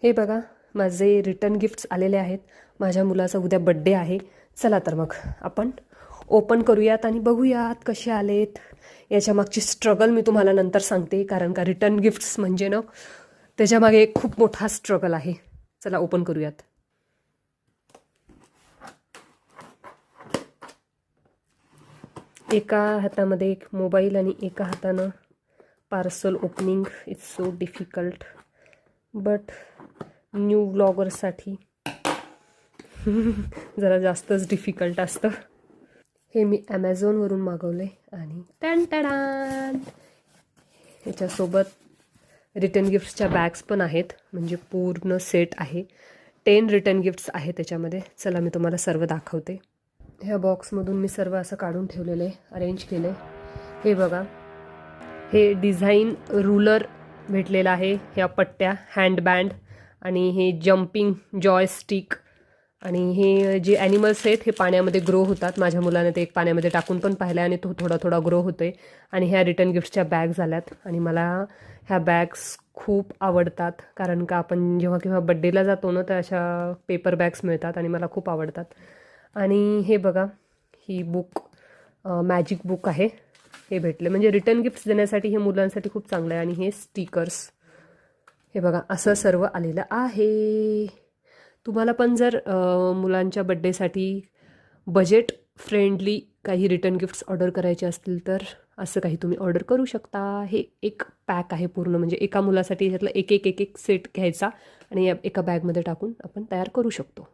हे बघा, माझे रिटर्न गिफ्ट्स आलेले आहेत. माझ्या मुलाचा उद्या बड्डे आहे. चला तर मग आपण ओपन करूयात आणि बघूयात कसे आलेत. याच्या मागची स्ट्रगल मी तुम्हाला नंतर सांगते, कारण का रिटर्न गिफ्ट्स म्हणजे ना त्याच्यामागे एक खूप मोठा स्ट्रगल आहे. चला ओपन करूयात. एका हातामध्ये एक मोबाईल आणि एका हातानं parcel opening. It's so difficult, but new ब्लॉगरसाठी जरा जास्तच डिफिकल्ट असतं. हे मी ॲमेझॉनवरून मागवले आणि टन टडान ह्याच्यासोबत रिटर्न गिफ्ट्सच्या बॅग्स पण आहेत, म्हणजे पूर्ण सेट आहे. 10 रिटर्न गिफ्ट्स आहेत त्याच्यामध्ये. चला मी तुम्हाला सर्व दाखवते. ह्या बॉक्समधून मी सर्व असं काढून ठेवलेलं आहे, अरेंज केलं आहे. हे बघा, हे डिझाईन रूलर भेटलेलं आहे, ह्या पट्ट्या, हँडबँड आणि हे जम्पिंग जॉयस्टिक. आणि हे जे ॲनिमल्स आहेत हे पाण्यामध्ये ग्रो होतात. माझ्या मुलाने ते एक पाण्यामध्ये टाकून पण पाहिलं आणि तो थोडा थोडा ग्रो होतोय. आणि ह्या रिटर्न गिफ्ट्सच्या बॅग्स आल्यात आणि मला ह्या बॅग्स खूप आवडतात, कारण का आपण जेव्हा केव्हा बड्डेला जातो ना तर अशा पेपर बॅग्स मिळतात आणि मला खूप आवडतात. आणि हे बघा, ही बुक मॅजिक बुक आहे, हे भेटले. म्हणजे रिटर्न गिफ्ट्स देण्यासाठी हे मुलांसाठी खूप चांगलं आहे. आणि हे स्टिकर्स, हे बघा असं सर्व आलेलं आहे. तुम्हाला पण जर मुलांच्या बड्डेसाठी बजेट फ्रेंडली काही रिटर्न गिफ्ट्स ऑर्डर करायचे असतील तर असं काही तुम्ही ऑर्डर करू शकता. हे एक पॅक आहे पूर्ण, म्हणजे एका मुलासाठी ह्यातलं एक एक एक एक सेट घ्यायचा आणि एका बॅगमध्ये टाकून आपण तयार करू शकतो.